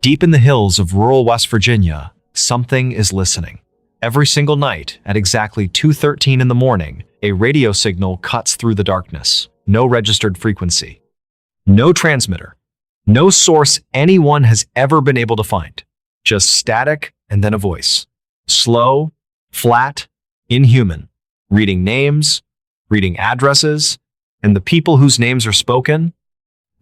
Deep in the hills of rural West Virginia, something is listening. Every single night, at exactly 2:13 in the morning, a radio signal cuts through the darkness. No registered frequency. No transmitter. No source anyone has ever been able to find. Just static and then a voice. Slow, flat, inhuman. Reading names, reading addresses, and the people whose names are spoken,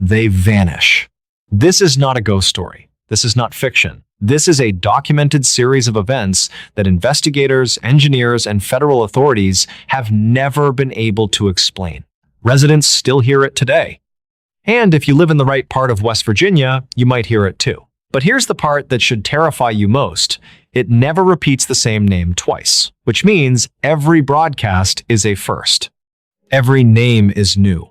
they vanish. This is not a ghost story. This is not fiction. This is a documented series of events that investigators, engineers, and federal authorities have never been able to explain. Residents still hear it today. And if you live in the right part of West Virginia, you might hear it too. But here's the part that should terrify you most. It never repeats the same name twice, which means every broadcast is a first. Every name is new.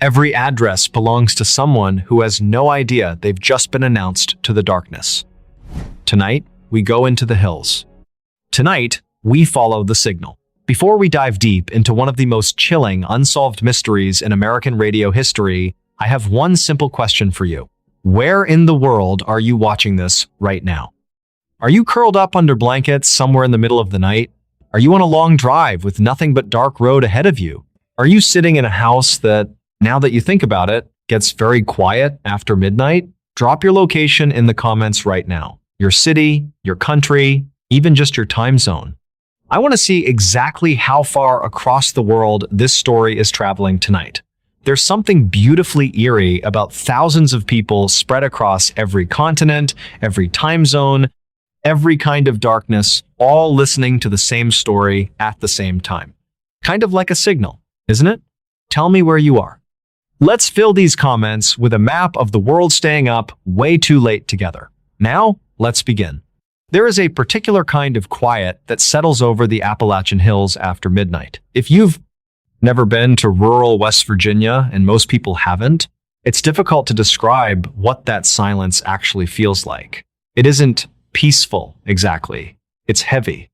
Every address belongs to someone who has no idea they've just been announced to the darkness. Tonight, we go into the hills. Tonight, we follow the signal. Before we dive deep into one of the most chilling, unsolved mysteries in American radio history, I have one simple question for you. Where in the world are you watching this right now? Are you curled up under blankets somewhere in the middle of the night? Are you on a long drive with nothing but dark road ahead of you? Are you sitting in a house that, now that you think about it, gets very quiet after midnight? Drop your location in the comments right now. Your city, your country, even just your time zone. I want to see exactly how far across the world this story is traveling tonight. There's something beautifully eerie about thousands of people spread across every continent, every time zone, every kind of darkness, all listening to the same story at the same time. Kind of like a signal, isn't it? Tell me where you are. Let's fill these comments with a map of the world staying up way too late together. Now, let's begin. There is a particular kind of quiet that settles over the Appalachian hills after midnight. If you've never been to rural West Virginia, and most people haven't, it's difficult to describe what that silence actually feels like. It isn't peaceful, exactly. It's heavy.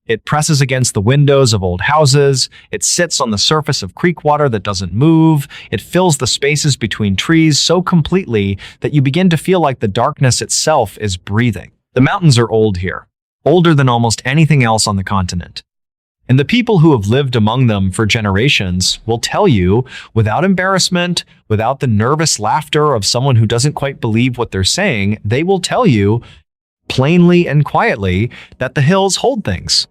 It presses against the windows of old houses. It sits on the surface of creek water that doesn't move. It fills the spaces between trees so completely that you begin to feel like the darkness itself is breathing. The mountains are old here, older than almost anything else on the continent. And the people who have lived among them for generations will tell you, without embarrassment, without the nervous laughter of someone who doesn't quite believe what they're saying, they will tell you, plainly and quietly, that the hills hold things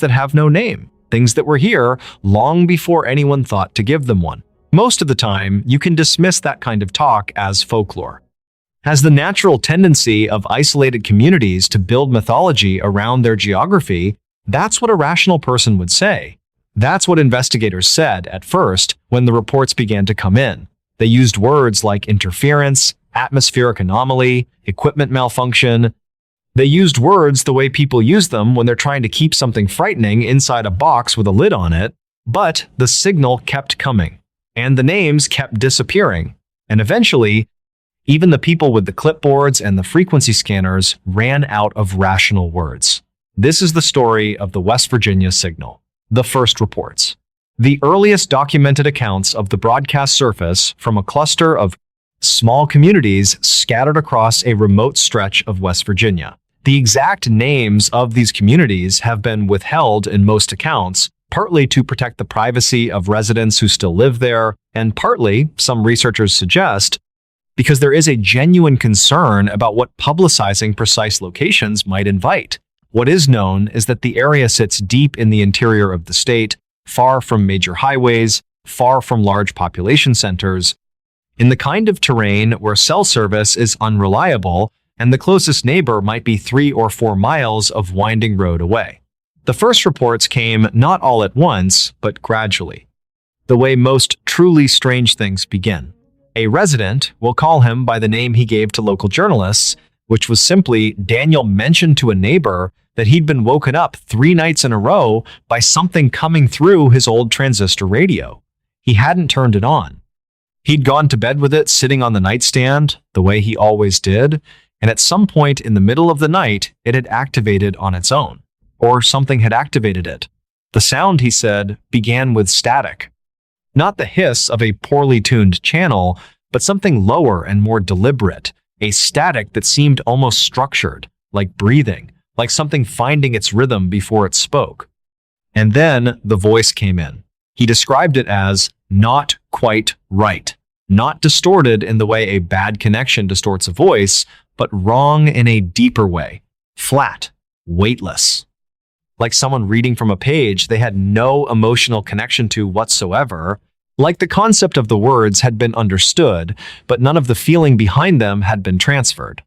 that have no name, things that were here long before anyone thought to give them one. Most of the time, you can dismiss that kind of talk as folklore, as the natural tendency of isolated communities to build mythology around their geography. That's what a rational person would say. That's what investigators said at first when the reports began to come in. They used words like interference, atmospheric anomaly, equipment malfunction. They used words the way people use them when they're trying to keep something frightening inside a box with a lid on it. But the signal kept coming, and the names kept disappearing. And eventually, even the people with the clipboards and the frequency scanners ran out of rational words. This is the story of the West Virginia signal. The first reports. The earliest documented accounts of the broadcast surface from a cluster of small communities scattered across a remote stretch of West Virginia. The exact names of these communities have been withheld in most accounts, partly to protect the privacy of residents who still live there, and partly, some researchers suggest, because there is a genuine concern about what publicizing precise locations might invite. What is known is that the area sits deep in the interior of the state, far from major highways, far from large population centers, in the kind of terrain where cell service is unreliable and the closest neighbor might be 3 or 4 miles of winding road away. The first reports came not all at once, but gradually, the way most truly strange things begin. A resident, we'll call him by the name he gave to local journalists, which was simply Daniel, mentioned to a neighbor that he'd been woken up 3 nights in a row by something coming through his old transistor radio. He hadn't turned it on. He'd gone to bed with it sitting on the nightstand, the way he always did, and at some point in the middle of the night, it had activated on its own, or something had activated it. The sound, he said, began with static. Not the hiss of a poorly tuned channel, but something lower and more deliberate, a static that seemed almost structured, like breathing, like something finding its rhythm before it spoke. And then the voice came in. He described it as not quite right, not distorted in the way a bad connection distorts a voice, but wrong in a deeper way, flat, weightless. Like someone reading from a page they had no emotional connection to whatsoever, like the concept of the words had been understood, but none of the feeling behind them had been transferred.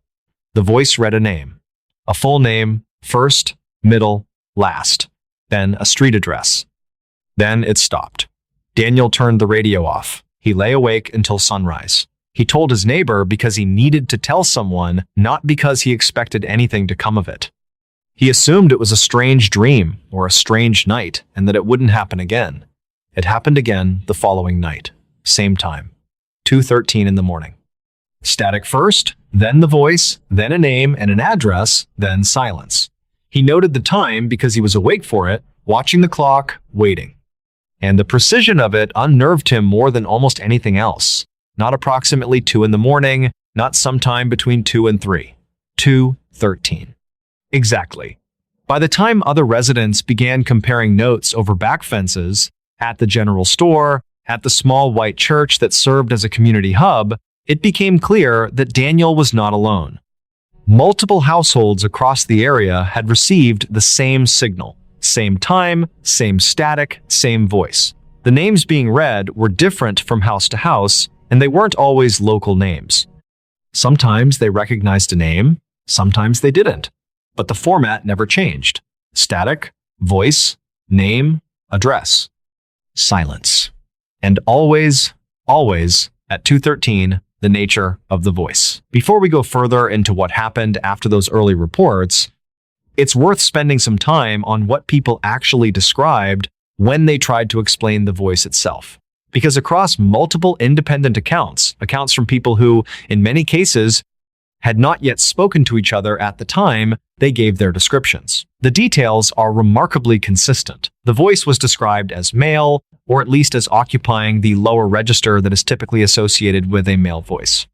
The voice read a name, a full name, first, middle, last, then a street address. Then it stopped. Daniel turned the radio off. He lay awake until sunrise. He told his neighbor because he needed to tell someone, not because he expected anything to come of it. He assumed it was a strange dream or a strange night and that it wouldn't happen again. It happened again the following night. Same time. 2:13 in the morning. Static first, then the voice, then a name and an address, then silence. He noted the time because he was awake for it, watching the clock, waiting. And the precision of it unnerved him more than almost anything else. Not approximately 2 in the morning, not sometime between 2 and 3. 2:13. Exactly. By the time other residents began comparing notes over back fences, at the general store, at the small white church that served as a community hub, it became clear that Daniel was not alone. Multiple households across the area had received the same signal, same time, same static, same voice. The names being read were different from house to house, and they weren't always local names. Sometimes they recognized a name, sometimes they didn't. But the format never changed. Static, voice, name, address, silence. And always, always, at 2:13, the nature of the voice. Before we go further into what happened after those early reports, it's worth spending some time on what people actually described when they tried to explain the voice itself. Because across multiple independent accounts from people who, in many cases, had not yet spoken to each other at the time they gave their descriptions. The details are remarkably consistent. The voice was described as male, or at least as occupying the lower register that is typically associated with a male voice.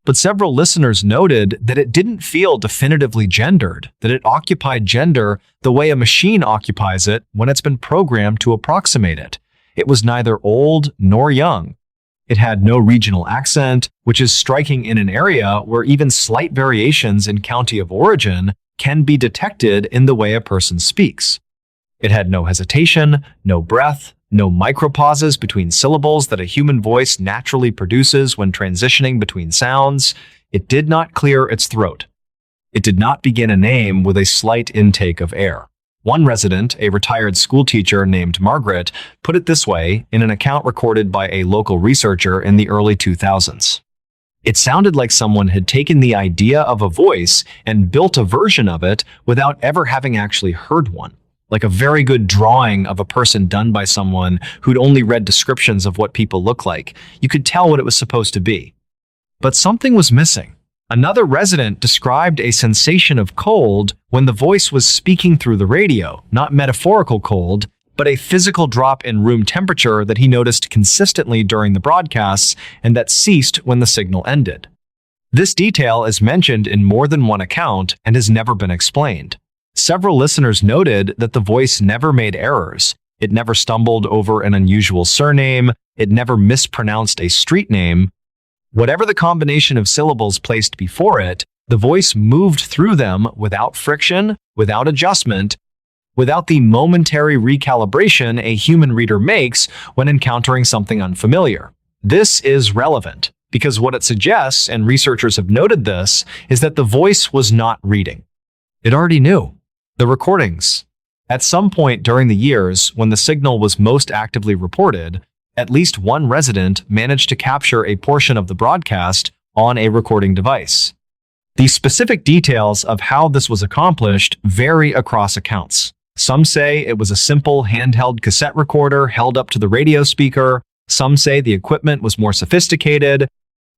But several listeners noted that it didn't feel definitively gendered, that it occupied gender the way a machine occupies it when it's been programmed to approximate it. It was neither old nor young. It had no regional accent, which is striking in an area where even slight variations in county of origin can be detected in the way a person speaks. It had no hesitation, no breath, no micropauses between syllables that a human voice naturally produces when transitioning between sounds. It did not clear its throat. It did not begin a name with a slight intake of air. One resident, a retired school teacher named Margaret, put it this way in an account recorded by a local researcher in the early 2000s. It sounded like someone had taken the idea of a voice and built a version of it without ever having actually heard one. Like a very good drawing of a person done by someone who'd only read descriptions of what people look like. You could tell what it was supposed to be. But something was missing. Another resident described a sensation of cold when the voice was speaking through the radio, not metaphorical cold, but a physical drop in room temperature that he noticed consistently during the broadcasts and that ceased when the signal ended. This detail is mentioned in more than one account and has never been explained. Several listeners noted that the voice never made errors. It never stumbled over an unusual surname. It never mispronounced a street name. Whatever the combination of syllables placed before it, the voice moved through them without friction, without adjustment, without the momentary recalibration a human reader makes when encountering something unfamiliar. This is relevant because what it suggests, and researchers have noted this, is that the voice was not reading. It already knew. The recordings. At some point during the years when the signal was most actively reported, at least one resident managed to capture a portion of the broadcast on a recording device. The specific details of how this was accomplished vary across accounts. Some say it was a simple handheld cassette recorder held up to the radio speaker. Some say the equipment was more sophisticated.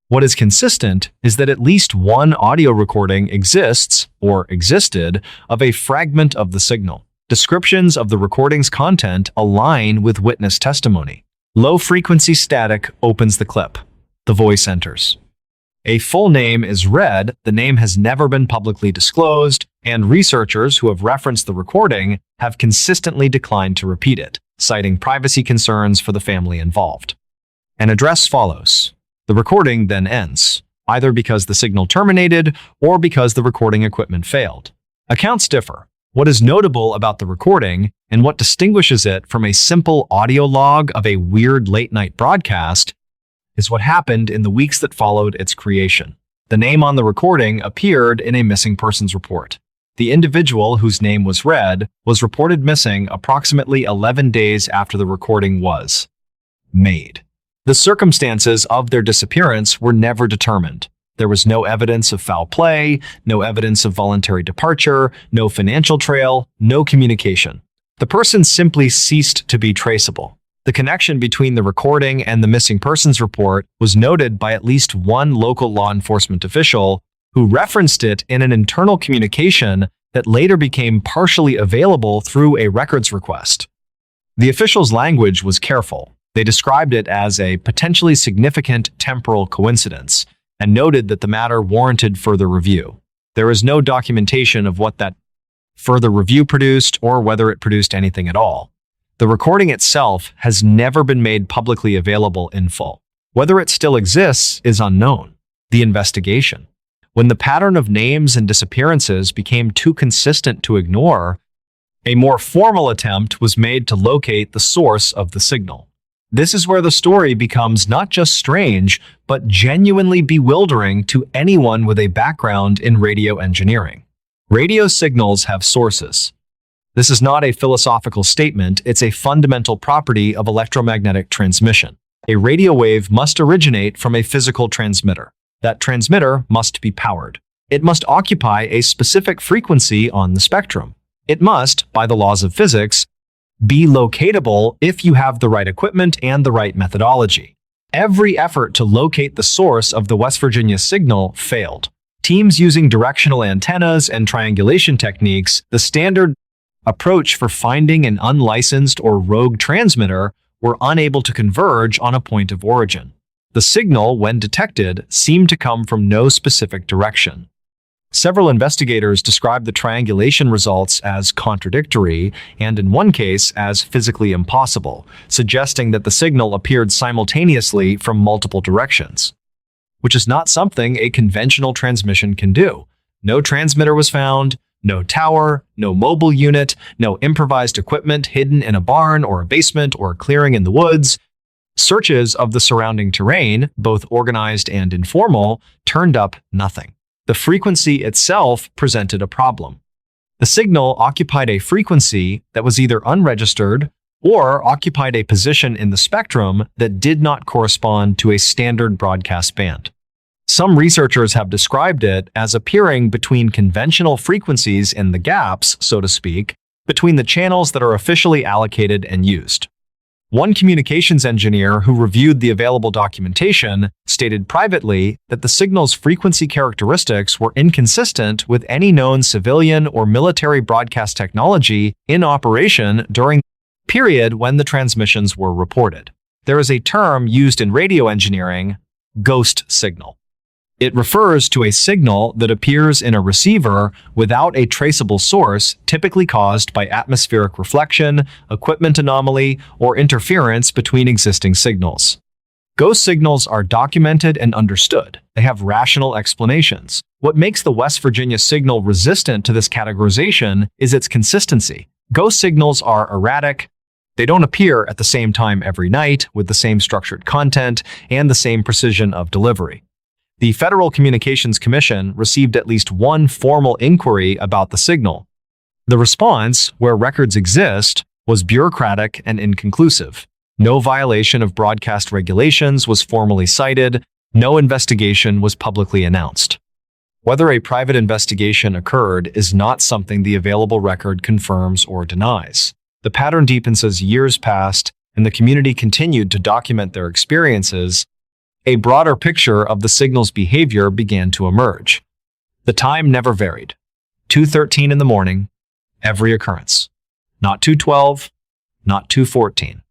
What is consistent is that at least one audio recording exists, or existed, of a fragment of the signal. Descriptions of the recording's content align with witness testimony. Low-frequency static opens the clip. The voice enters. A full name is read, the name has never been publicly disclosed, and researchers who have referenced the recording have consistently declined to repeat it, citing privacy concerns for the family involved. An address follows. The recording then ends, either because the signal terminated or because the recording equipment failed. Accounts differ. What is notable about the recording and what distinguishes it from a simple audio log of a weird late-night broadcast is what happened in the weeks that followed its creation. The name on the recording appeared in a missing persons report. The individual whose name was read was reported missing approximately 11 days after the recording was made. The circumstances of their disappearance were never determined. There was no evidence of foul play, no evidence of voluntary departure, no financial trail, no communication. The person simply ceased to be traceable. The connection between the recording and the missing persons report was noted by at least one local law enforcement official who referenced it in an internal communication that later became partially available through a records request. The official's language was careful. They described it as a potentially significant temporal coincidence and noted that the matter warranted further review. There is no documentation of what that further review produced or whether it produced anything at all. The recording itself has never been made publicly available in full. Whether it still exists is unknown. The investigation. When the pattern of names and disappearances became too consistent to ignore, a more formal attempt was made to locate the source of the signal. This is where the story becomes not just strange, but genuinely bewildering to anyone with a background in radio engineering. Radio signals have sources. This is not a philosophical statement, it's a fundamental property of electromagnetic transmission. A radio wave must originate from a physical transmitter. That transmitter must be powered. It must occupy a specific frequency on the spectrum. It must, by the laws of physics, be locatable if you have the right equipment and the right methodology. Every effort to locate the source of the West Virginia signal failed. Teams using directional antennas and triangulation techniques, the standard approach for finding an unlicensed or rogue transmitter, were unable to converge on a point of origin. The signal, when detected, seemed to come from no specific direction. Several investigators described the triangulation results as contradictory and, in one case, as physically impossible, suggesting that the signal appeared simultaneously from multiple directions, which is not something a conventional transmission can do. No transmitter was found, no tower, no mobile unit, no improvised equipment hidden in a barn or a basement or a clearing in the woods. Searches of the surrounding terrain, both organized and informal, turned up nothing. The frequency itself presented a problem. The signal occupied a frequency that was either unregistered or occupied a position in the spectrum that did not correspond to a standard broadcast band. Some researchers have described it as appearing between conventional frequencies in the gaps, so to speak, between the channels that are officially allocated and used. One communications engineer who reviewed the available documentation stated privately that the signal's frequency characteristics were inconsistent with any known civilian or military broadcast technology in operation during the period when the transmissions were reported. There is a term used in radio engineering, ghost signal. It refers to a signal that appears in a receiver without a traceable source, typically caused by atmospheric reflection, equipment anomaly, or interference between existing signals. Ghost signals are documented and understood. They have rational explanations. What makes the West Virginia signal resistant to this categorization is its consistency. Ghost signals are erratic. They don't appear at the same time every night with the same structured content and the same precision of delivery. The Federal Communications Commission received at least one formal inquiry about the signal. The response, where records exist, was bureaucratic and inconclusive. No violation of broadcast regulations was formally cited. No investigation was publicly announced. Whether a private investigation occurred is not something the available record confirms or denies. The pattern deepens as years passed and the community continued to document their experiences. A broader picture of the signal's behavior began to emerge. The time never varied. 2:13 in the morning, every occurrence. Not 2:12, not 2:14.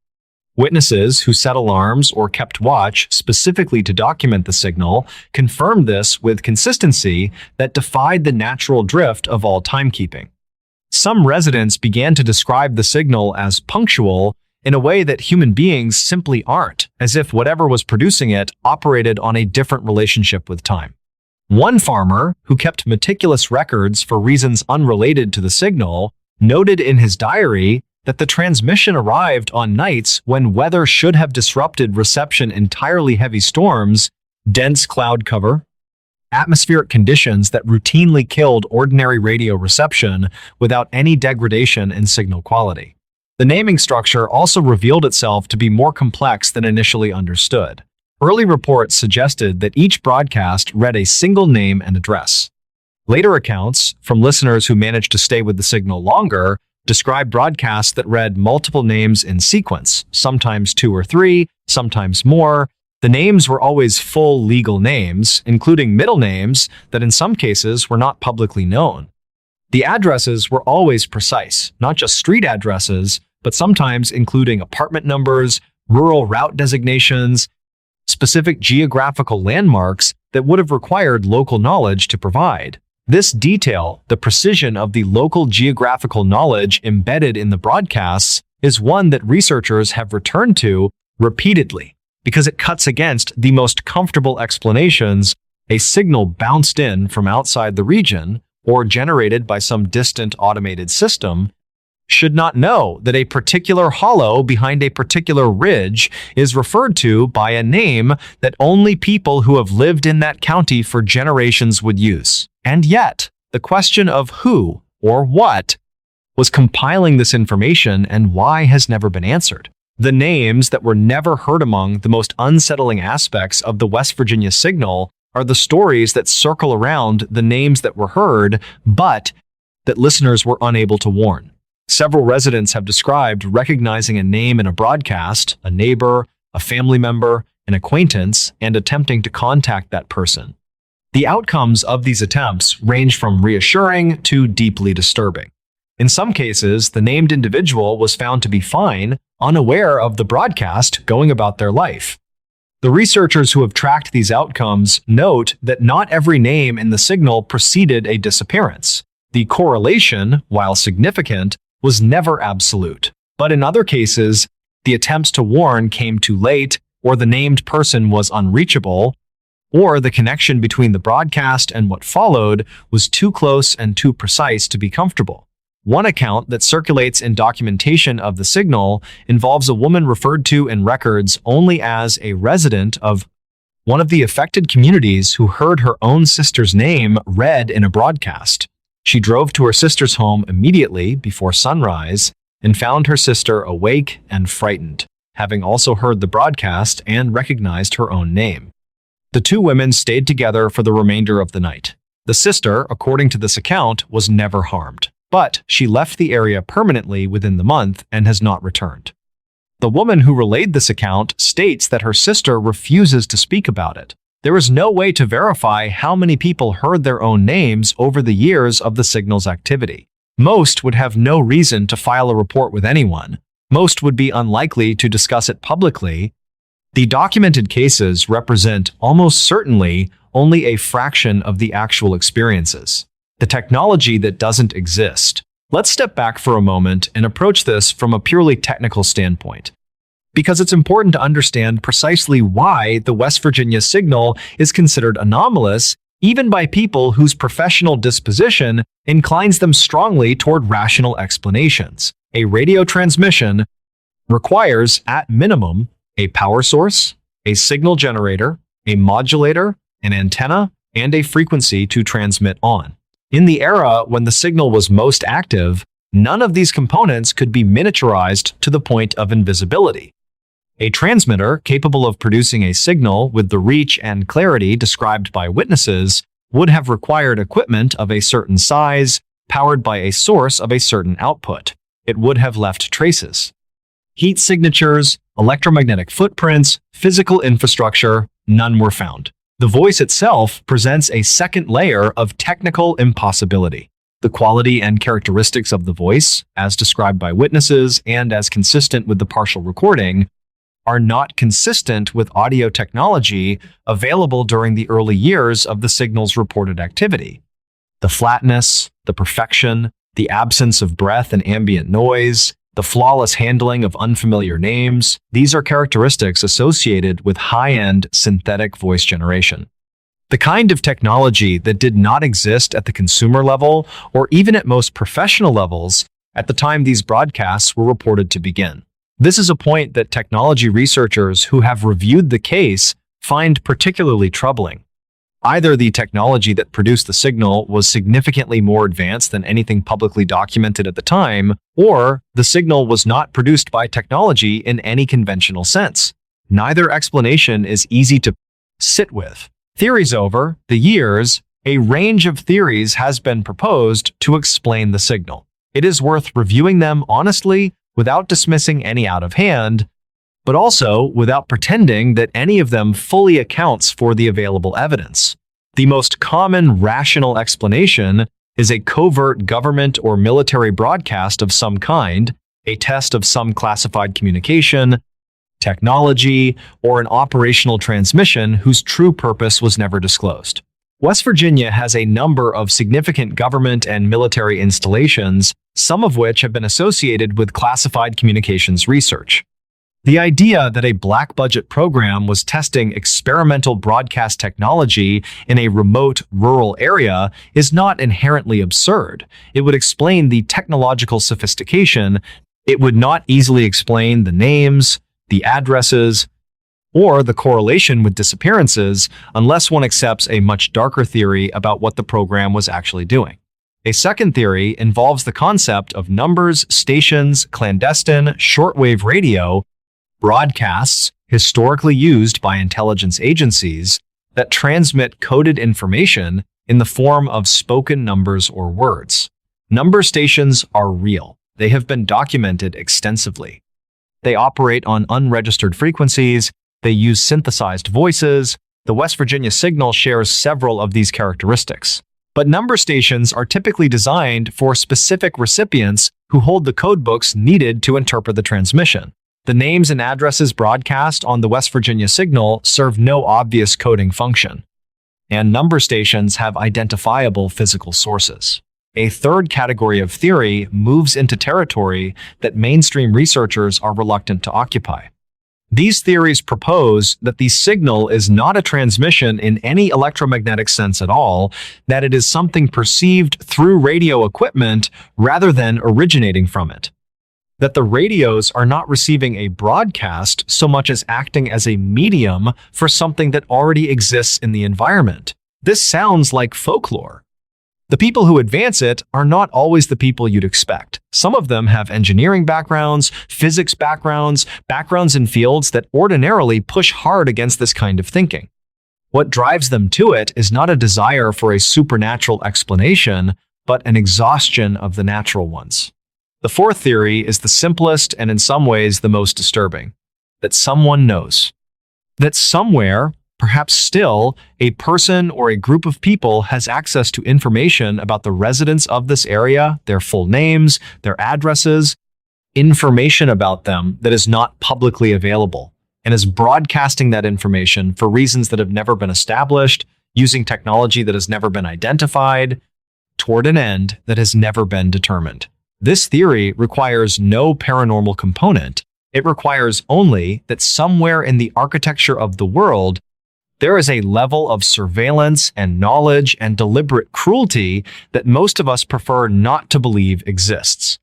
Witnesses who set alarms or kept watch specifically to document the signal confirmed this with consistency that defied the natural drift of all timekeeping. Some residents began to describe the signal as punctual in a way that human beings simply aren't, as if whatever was producing it operated on a different relationship with time. One farmer, who kept meticulous records for reasons unrelated to the signal, noted in his diary that the transmission arrived on nights when weather should have disrupted reception entirely: heavy storms, dense cloud cover, atmospheric conditions that routinely killed ordinary radio reception without any degradation in signal quality. The naming structure also revealed itself to be more complex than initially understood. Early reports suggested that each broadcast read a single name and address. Later accounts, from listeners who managed to stay with the signal longer, described broadcasts that read multiple names in sequence, sometimes 2 or 3, sometimes more. The names were always full legal names, including middle names that in some cases were not publicly known. The addresses were always precise, not just street addresses, but sometimes including apartment numbers, rural route designations, specific geographical landmarks that would have required local knowledge to provide. This detail, the precision of the local geographical knowledge embedded in the broadcasts, is one that researchers have returned to repeatedly because it cuts against the most comfortable explanations: a signal bounced in from outside the region or generated by some distant automated system should not know that a particular hollow behind a particular ridge is referred to by a name that only people who have lived in that county for generations would use. And yet, the question of who or what was compiling this information and why has never been answered. The names that were never heard among the most unsettling aspects of the West Virginia signal are the stories that circle around the names that were heard, but that listeners were unable to warn. Several residents have described recognizing a name in a broadcast, a neighbor, a family member, an acquaintance, and attempting to contact that person. The outcomes of these attempts range from reassuring to deeply disturbing. In some cases, the named individual was found to be fine, unaware of the broadcast, going about their life. The researchers who have tracked these outcomes note that not every name in the signal preceded a disappearance. The correlation, while significant, was never absolute. But in other cases, the attempts to warn came too late, or the named person was unreachable, or the connection between the broadcast and what followed was too close and too precise to be comfortable. One account that circulates in documentation of the signal involves a woman referred to in records only as a resident of one of the affected communities who heard her own sister's name read in a broadcast. She drove to her sister's home immediately before sunrise and found her sister awake and frightened, having also heard the broadcast and recognized her own name. The two women stayed together for the remainder of the night. The sister, according to this account, was never harmed, but she left the area permanently within the month and has not returned. The woman who relayed this account states that her sister refuses to speak about it. There is no way to verify how many people heard their own names over the years of the signal's activity. Most would have no reason to file a report with anyone. Most would be unlikely to discuss it publicly. The documented cases represent almost certainly only a fraction of the actual experiences. The technology that doesn't exist. Let's step back for a moment and approach this from a purely technical standpoint, because it's important to understand precisely why the West Virginia signal is considered anomalous, even by people whose professional disposition inclines them strongly toward rational explanations. A radio transmission requires, at minimum, a power source, a signal generator, a modulator, an antenna, and a frequency to transmit on. In the era when the signal was most active, none of these components could be miniaturized to the point of invisibility. A transmitter capable of producing a signal with the reach and clarity described by witnesses would have required equipment of a certain size, powered by a source of a certain output. It would have left traces. Heat signatures, electromagnetic footprints, physical infrastructure, none were found. The voice itself presents a second layer of technical impossibility. The quality and characteristics of the voice, as described by witnesses and as consistent with the partial recording, are not consistent with audio technology available during the early years of the signal's reported activity. The flatness, the perfection, the absence of breath and ambient noise, the flawless handling of unfamiliar names, these are characteristics associated with high-end synthetic voice generation. The kind of technology that did not exist at the consumer level or even at most professional levels at the time these broadcasts were reported to begin. This is a point that technology researchers who have reviewed the case find particularly troubling. Either the technology that produced the signal was significantly more advanced than anything publicly documented at the time, or the signal was not produced by technology in any conventional sense. Neither explanation is easy to sit with. Theories over the years, a range of theories has been proposed to explain the signal. It is worth reviewing them honestly without dismissing any out of hand, but also without pretending that any of them fully accounts for the available evidence. The most common rational explanation is a covert government or military broadcast of some kind, a test of some classified communication, technology, or an operational transmission whose true purpose was never disclosed. West Virginia has a number of significant government and military installations, some of which have been associated with classified communications research. The idea that a black-budget program was testing experimental broadcast technology in a remote, rural area is not inherently absurd. It would explain the technological sophistication. It would not easily explain the names, the addresses, or the correlation with disappearances unless one accepts a much darker theory about what the program was actually doing. A second theory involves the concept of numbers, stations, clandestine, shortwave radio, broadcasts historically used by intelligence agencies that transmit coded information in the form of spoken numbers or words. Number stations are real. They have been documented extensively. They operate on unregistered frequencies. They use synthesized voices. The West Virginia signal shares several of these characteristics. But number stations are typically designed for specific recipients who hold the codebooks needed to interpret the transmission. The names and addresses broadcast on the West Virginia signal serve no obvious coding function, and number stations have identifiable physical sources. A third category of theory moves into territory that mainstream researchers are reluctant to occupy. These theories propose that the signal is not a transmission in any electromagnetic sense at all, that it is something perceived through radio equipment rather than originating from it. That the radios are not receiving a broadcast so much as acting as a medium for something that already exists in the environment. This sounds like folklore. The people who advance it are not always the people you'd expect. Some of them have engineering backgrounds, physics backgrounds, backgrounds in fields that ordinarily push hard against this kind of thinking. What drives them to it is not a desire for a supernatural explanation, but an exhaustion of the natural ones. The fourth theory is the simplest and in some ways the most disturbing, that someone knows. That somewhere, perhaps still, a person or a group of people has access to information about the residents of this area, their full names, their addresses, information about them that is not publicly available, and is broadcasting that information for reasons that have never been established, using technology that has never been identified, toward an end that has never been determined. This theory requires no paranormal component. It requires only that somewhere in the architecture of the world, there is a level of surveillance and knowledge and deliberate cruelty that most of us prefer not to believe exists.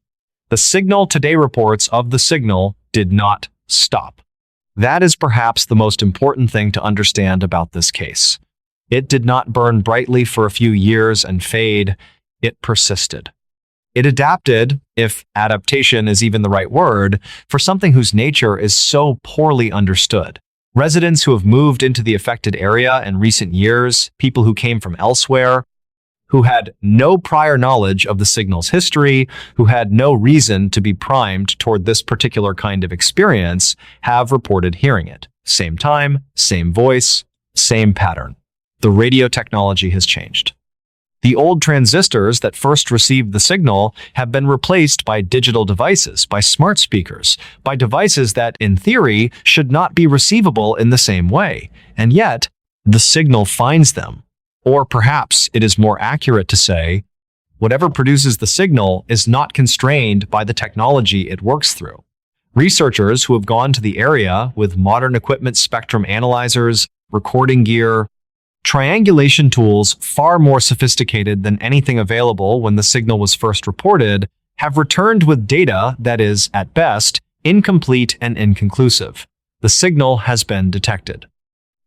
The Signal Today reports of the signal did not stop. That is perhaps the most important thing to understand about this case. It did not burn brightly for a few years and fade. It persisted. It adapted, if adaptation is even the right word, for something whose nature is so poorly understood. Residents who have moved into the affected area in recent years, people who came from elsewhere, who had no prior knowledge of the signal's history, who had no reason to be primed toward this particular kind of experience, have reported hearing it. Same time, same voice, same pattern. The radio technology has changed. The old transistors that first received the signal have been replaced by digital devices, by smart speakers, by devices that, in theory, should not be receivable in the same way. And yet, the signal finds them. Or perhaps it is more accurate to say, whatever produces the signal is not constrained by the technology it works through. Researchers who have gone to the area with modern equipment, spectrum analyzers, recording gear, triangulation tools far more sophisticated than anything available when the signal was first reported, have returned with data that is, at best, incomplete and inconclusive. The signal has been detected.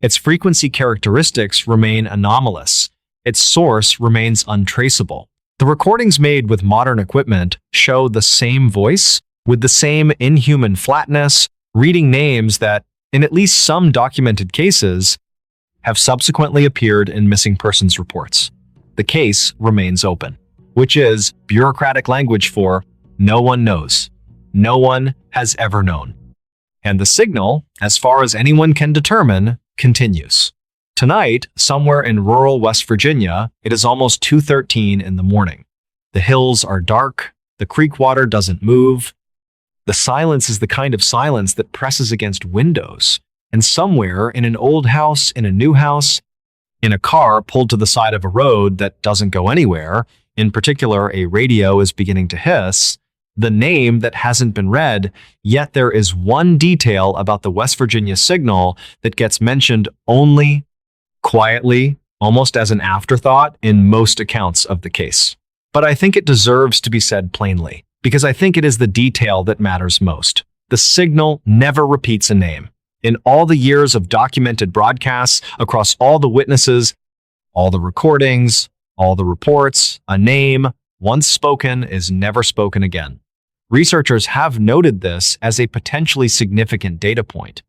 Its frequency characteristics remain anomalous. Its source remains untraceable. The recordings made with modern equipment show the same voice, with the same inhuman flatness, reading names that, in at least some documented cases, have subsequently appeared in missing persons reports. The case remains open, which is bureaucratic language for no one knows. No one has ever known. And the signal, as far as anyone can determine, continues. Tonight, somewhere in rural West Virginia, it is almost 2:13 in the morning. The hills are dark, the creek water doesn't move. The silence is the kind of silence that presses against windows. And somewhere in an old house, in a new house, in a car pulled to the side of a road that doesn't go anywhere, in particular a radio is beginning to hiss, the name that hasn't been read, yet there is one detail about the West Virginia signal that gets mentioned only quietly, almost as an afterthought in most accounts of the case. But I think it deserves to be said plainly, because I think it is the detail that matters most. The signal never repeats a name. In all the years of documented broadcasts, across all the witnesses, all the recordings, all the reports, a name, once spoken, is never spoken again. Researchers have noted this as a potentially significant data point.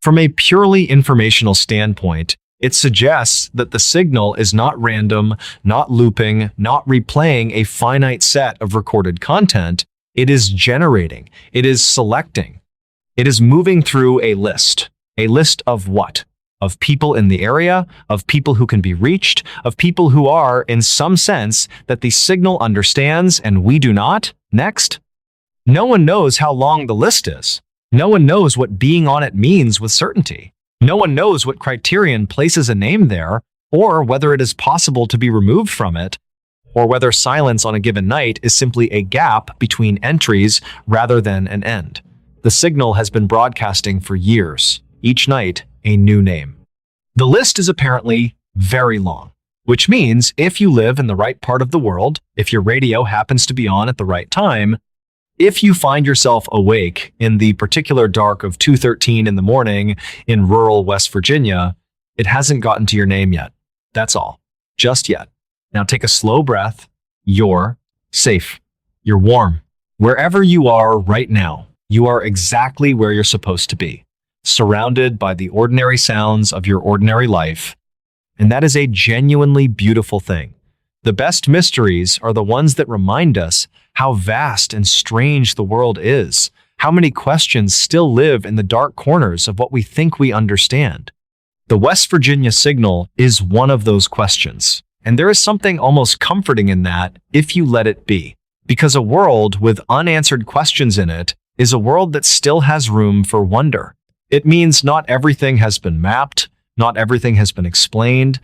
From a purely informational standpoint, it suggests that the signal is not random, not looping, not replaying a finite set of recorded content. It is generating, it is selecting. It is moving through a list. A list of what? Of people in the area, of people who can be reached, of people who are, in some sense, that the signal understands and we do not? Next. No one knows how long the list is. No one knows what being on it means with certainty. No one knows what criterion places a name there, or whether it is possible to be removed from it, or whether silence on a given night is simply a gap between entries rather than an end. The signal has been broadcasting for years, each night a new name. The list is apparently very long, which means if you live in the right part of the world, if your radio happens to be on at the right time, if you find yourself awake in the particular dark of 2:13 in the morning in rural West Virginia, it hasn't gotten to your name yet. That's all. Just yet. Now take a slow breath. You're safe. You're warm. Wherever you are right now, you are exactly where you're supposed to be, surrounded by the ordinary sounds of your ordinary life. And that is a genuinely beautiful thing. The best mysteries are the ones that remind us how vast and strange the world is, how many questions still live in the dark corners of what we think we understand. The West Virginia signal is one of those questions, and there is something almost comforting in that if you let it be, because a world with unanswered questions in it is a world that still has room for wonder. It means not everything has been mapped, not everything has been explained.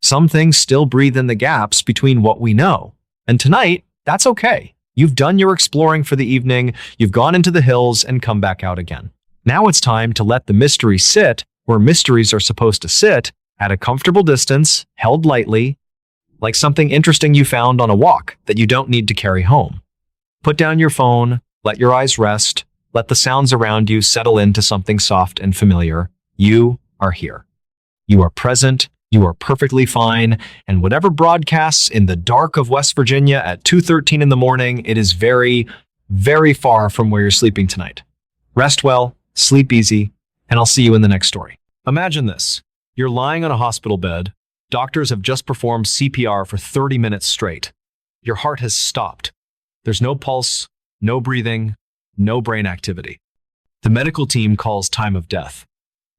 Some things still breathe in the gaps between what we know. And tonight, that's okay. You've done your exploring for the evening, you've gone into the hills and come back out again. Now it's time to let the mystery sit where mysteries are supposed to sit, at a comfortable distance, held lightly, like something interesting you found on a walk that you don't need to carry home. Put down your phone, let your eyes rest, let the sounds around you settle into something soft and familiar. You are here. You are present, you are perfectly fine, and whatever broadcasts in the dark of West Virginia at 2:13 in the morning, it is very, very far from where you're sleeping tonight. Rest well, sleep easy, and I'll see you in the next story. Imagine this. You're lying on a hospital bed. Doctors have just performed CPR for 30 minutes straight. Your heart has stopped. There's no pulse, no breathing, no brain activity. The medical team calls time of death.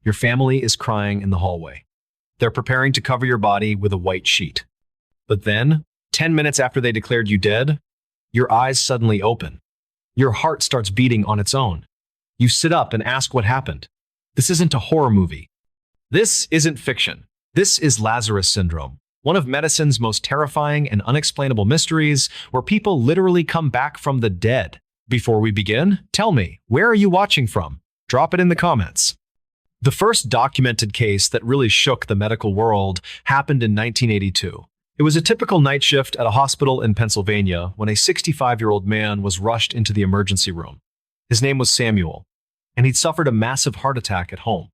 Your family is crying in the hallway. They're preparing to cover your body with a white sheet. But then, 10 minutes after they declared you dead, your eyes suddenly open. Your heart starts beating on its own. You sit up and ask what happened. This isn't a horror movie. This isn't fiction. This is Lazarus syndrome, one of medicine's most terrifying and unexplainable mysteries, where people literally come back from the dead. Before we begin, tell me, where are you watching from? Drop it in the comments. The first documented case that really shook the medical world happened in 1982. It was a typical night shift at a hospital in Pennsylvania when a 65-year-old man was rushed into the emergency room. His name was Samuel, and he'd suffered a massive heart attack at home.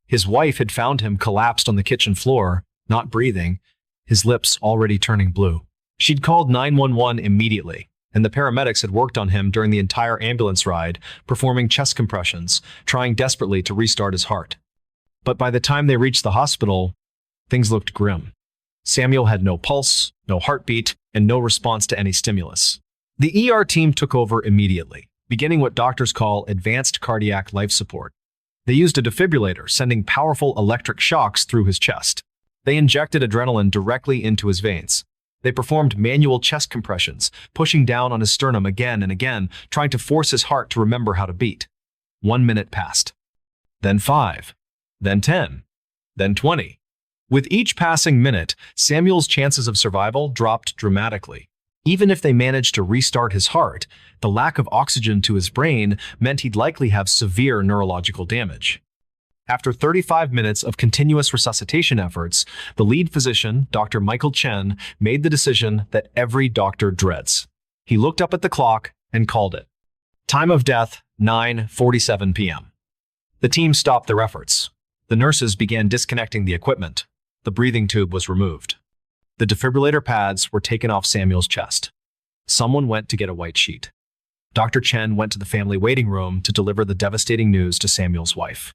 His wife had found him collapsed on the kitchen floor, not breathing, his lips already turning blue. She'd called 911 immediately, and the paramedics had worked on him during the entire ambulance ride, performing chest compressions, trying desperately to restart his heart. But by the time they reached the hospital, things looked grim. Samuel had no pulse, no heartbeat, and no response to any stimulus. The ER team took over immediately, beginning what doctors call advanced cardiac life support. They used a defibrillator, sending powerful electric shocks through his chest. They injected adrenaline directly into his veins. They performed manual chest compressions, pushing down on his sternum again and again, trying to force his heart to remember how to beat. 1 minute passed. Then 5. Then 10. Then 20. With each passing minute, Samuel's chances of survival dropped dramatically. Even if they managed to restart his heart, the lack of oxygen to his brain meant he'd likely have severe neurological damage. After 35 minutes of continuous resuscitation efforts, the lead physician, Dr. Michael Chen, made the decision that every doctor dreads. He looked up at the clock and called it. Time of death, 9:47 p.m. The team stopped their efforts. The nurses began disconnecting the equipment. The breathing tube was removed. The defibrillator pads were taken off Samuel's chest. Someone went to get a white sheet. Dr. Chen went to the family waiting room to deliver the devastating news to Samuel's wife.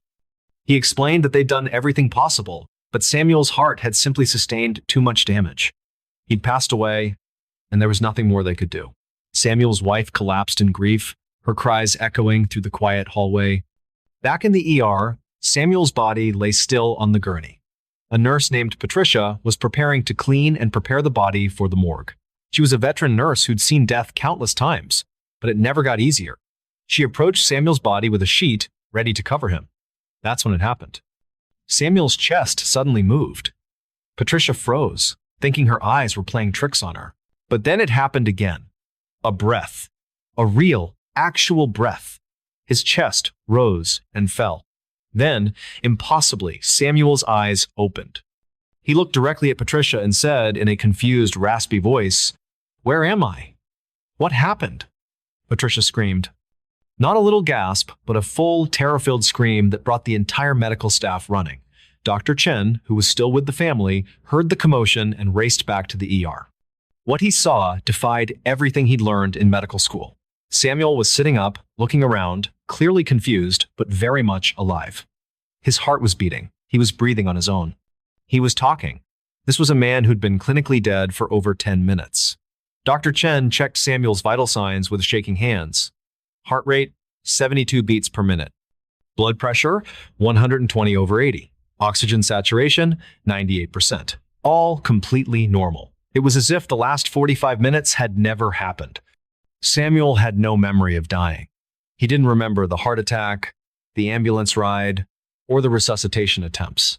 He explained that they'd done everything possible, but Samuel's heart had simply sustained too much damage. He'd passed away, and there was nothing more they could do. Samuel's wife collapsed in grief, her cries echoing through the quiet hallway. Back in the ER, Samuel's body lay still on the gurney. A nurse named Patricia was preparing to clean and prepare the body for the morgue. She was a veteran nurse who'd seen death countless times, but it never got easier. She approached Samuel's body with a sheet, ready to cover him. That's when it happened. Samuel's chest suddenly moved. Patricia froze, thinking her eyes were playing tricks on her. But then it happened again. A breath. A real, actual breath. His chest rose and fell. Then, impossibly, Samuel's eyes opened. He looked directly at Patricia and said in a confused, raspy voice, "Where am I? What happened?" Patricia screamed. Not a little gasp, but a full, terror-filled scream that brought the entire medical staff running. Dr. Chen, who was still with the family, heard the commotion and raced back to the ER. What he saw defied everything he'd learned in medical school. Samuel was sitting up, looking around, clearly confused, but very much alive. His heart was beating. He was breathing on his own. He was talking. This was a man who'd been clinically dead for over 10 minutes. Dr. Chen checked Samuel's vital signs with shaking hands. Heart rate, 72 beats per minute. Blood pressure, 120/80. Oxygen saturation, 98%. All completely normal. It was as if the last 45 minutes had never happened. Samuel had no memory of dying. He didn't remember the heart attack, the ambulance ride, or the resuscitation attempts.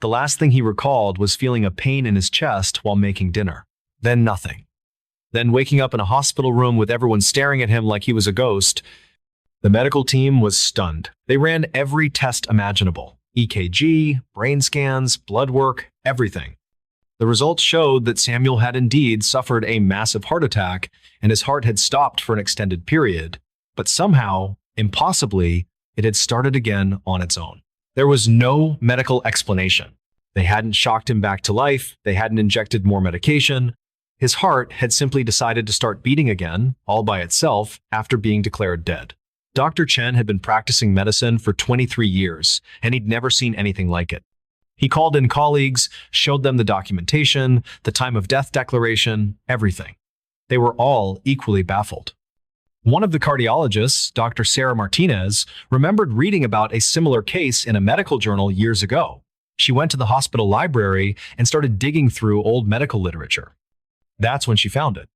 The last thing he recalled was feeling a pain in his chest while making dinner. Then nothing. Then waking up in a hospital room with everyone staring at him like he was a ghost. The medical team was stunned. They ran every test imaginable. EKG, brain scans, blood work, everything. The results showed that Samuel had indeed suffered a massive heart attack, and his heart had stopped for an extended period. But somehow, impossibly, it had started again on its own. There was no medical explanation. They hadn't shocked him back to life. They hadn't injected more medication. His heart had simply decided to start beating again, all by itself, after being declared dead. Dr. Chen had been practicing medicine for 23 years, and he'd never seen anything like it. He called in colleagues, showed them the documentation, the time of death declaration, everything. They were all equally baffled. One of the cardiologists, Dr. Sarah Martinez, remembered reading about a similar case in a medical journal years ago. She went to the hospital library and started digging through old medical literature. That's when she found it.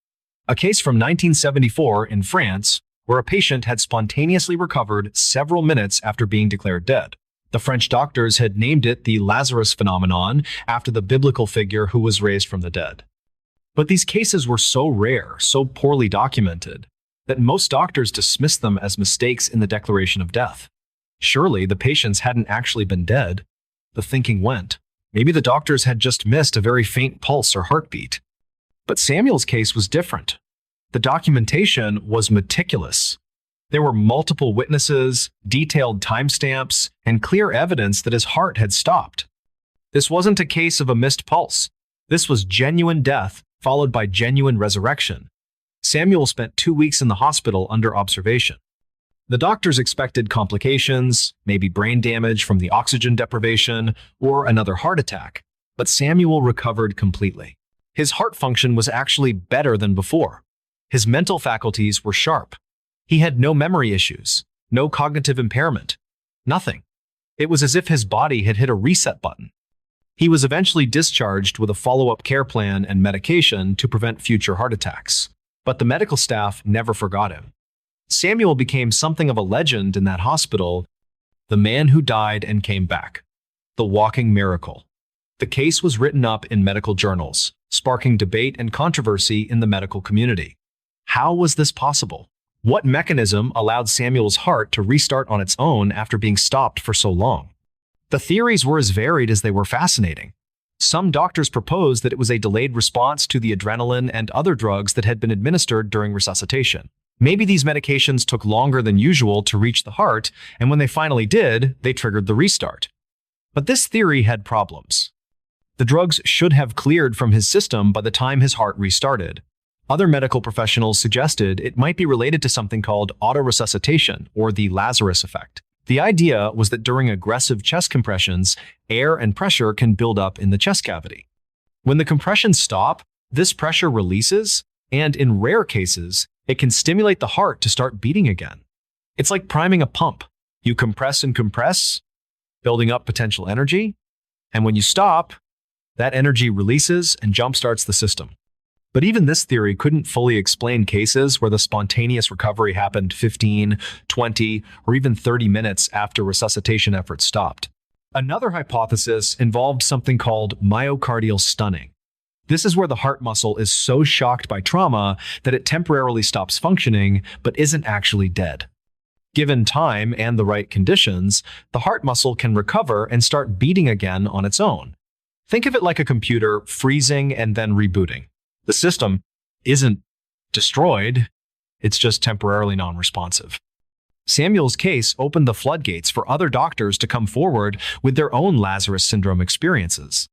A case from 1974 in France where a patient had spontaneously recovered several minutes after being declared dead. The French doctors had named it the Lazarus phenomenon after the biblical figure who was raised from the dead. But these cases were so rare, so poorly documented, that most doctors dismissed them as mistakes in the declaration of death. Surely the patients hadn't actually been dead. The thinking went, maybe the doctors had just missed a very faint pulse or heartbeat. But Samuel's case was different. The documentation was meticulous. There were multiple witnesses, detailed timestamps, and clear evidence that his heart had stopped. This wasn't a case of a missed pulse. This was genuine death followed by genuine resurrection. Samuel spent 2 weeks in the hospital under observation. The doctors expected complications, maybe brain damage from the oxygen deprivation, or another heart attack, but Samuel recovered completely. His heart function was actually better than before. His mental faculties were sharp. He had no memory issues, no cognitive impairment, nothing. It was as if his body had hit a reset button. He was eventually discharged with a follow-up care plan and medication to prevent future heart attacks. But the medical staff never forgot him. Samuel became something of a legend in that hospital, the man who died and came back, the walking miracle. The case was written up in medical journals, sparking debate and controversy in the medical community. How was this possible? What mechanism allowed Samuel's heart to restart on its own after being stopped for so long? The theories were as varied as they were fascinating. Some doctors proposed that it was a delayed response to the adrenaline and other drugs that had been administered during resuscitation. Maybe these medications took longer than usual to reach the heart, and when they finally did, they triggered the restart. But this theory had problems. The drugs should have cleared from his system by the time his heart restarted. Other medical professionals suggested it might be related to something called autoresuscitation, or the Lazarus effect. The idea was that during aggressive chest compressions, air and pressure can build up in the chest cavity. When the compressions stop, this pressure releases, and in rare cases, it can stimulate the heart to start beating again. It's like priming a pump. You compress and compress, building up potential energy, and when you stop, that energy releases and jumpstarts the system. But even this theory couldn't fully explain cases where the spontaneous recovery happened 15, 20, or even 30 minutes after resuscitation efforts stopped. Another hypothesis involved something called myocardial stunning. This is where the heart muscle is so shocked by trauma that it temporarily stops functioning but isn't actually dead. Given time and the right conditions, the heart muscle can recover and start beating again on its own. Think of it like a computer freezing and then rebooting. The system isn't destroyed, it's just temporarily non-responsive. Samuel's case opened the floodgates for other doctors to come forward with their own Lazarus syndrome experiences.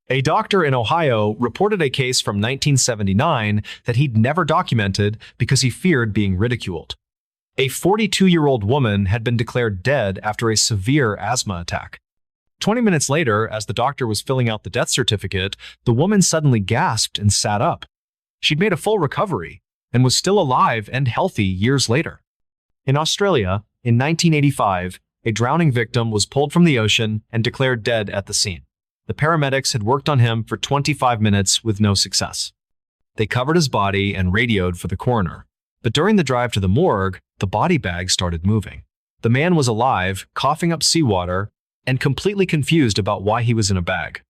A doctor in Ohio reported a case from 1979 that he'd never documented because he feared being ridiculed. A 42-year-old woman had been declared dead after a severe asthma attack. 20 minutes later, as the doctor was filling out the death certificate, the woman suddenly gasped and sat up. She'd made a full recovery and was still alive and healthy years later. In Australia, in 1985, a drowning victim was pulled from the ocean and declared dead at the scene. The paramedics had worked on him for 25 minutes with no success. They covered his body and radioed for the coroner. But during the drive to the morgue, the body bag started moving. The man was alive, coughing up seawater, and completely confused about why he was in a bag.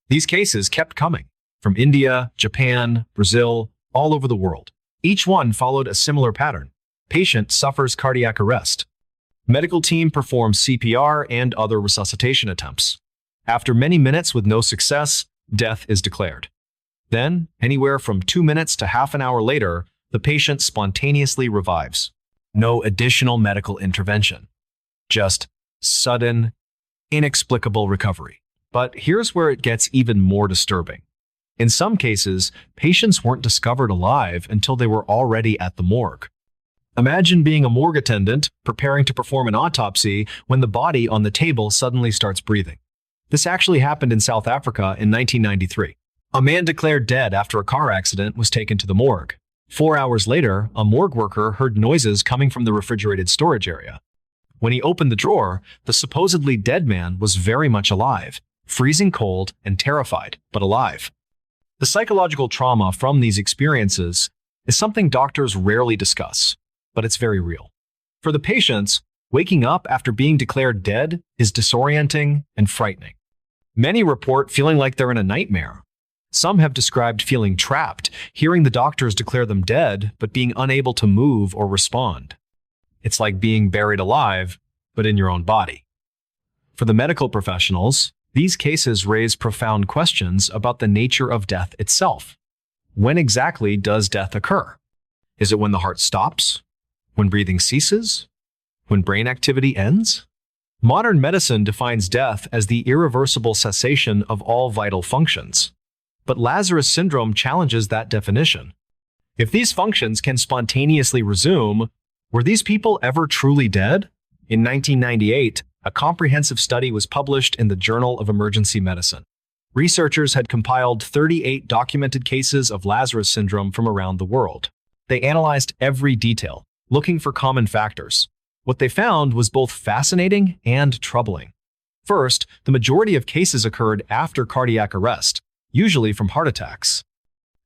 These cases kept coming, from India, Japan, Brazil, all over the world. Each one followed a similar pattern. Patient suffers cardiac arrest. Medical team performs CPR and other resuscitation attempts. After many minutes with no success, death is declared. Then, anywhere from 2 minutes to half an hour later, the patient spontaneously revives. No additional medical intervention. Just sudden, inexplicable recovery. But here's where it gets even more disturbing. In some cases, patients weren't discovered alive until they were already at the morgue. Imagine being a morgue attendant preparing to perform an autopsy when the body on the table suddenly starts breathing. This actually happened in South Africa in 1993. A man declared dead after a car accident was taken to the morgue. 4 hours later, a morgue worker heard noises coming from the refrigerated storage area. When he opened the drawer, the supposedly dead man was very much alive, freezing cold and terrified, but alive. The psychological trauma from these experiences is something doctors rarely discuss, but it's very real. For the patients, waking up after being declared dead is disorienting and frightening. Many report feeling like they're in a nightmare. Some have described feeling trapped, hearing the doctors declare them dead, but being unable to move or respond. It's like being buried alive, but in your own body. For the medical professionals, these cases raise profound questions about the nature of death itself. When exactly does death occur? Is it when the heart stops? When breathing ceases? When brain activity ends? Modern medicine defines death as the irreversible cessation of all vital functions. But Lazarus syndrome challenges that definition. If these functions can spontaneously resume, were these people ever truly dead? In 1998, a comprehensive study was published in the Journal of Emergency Medicine. Researchers had compiled 38 documented cases of Lazarus syndrome from around the world. They analyzed every detail, looking for common factors. What they found was both fascinating and troubling. First, the majority of cases occurred after cardiac arrest, usually from heart attacks.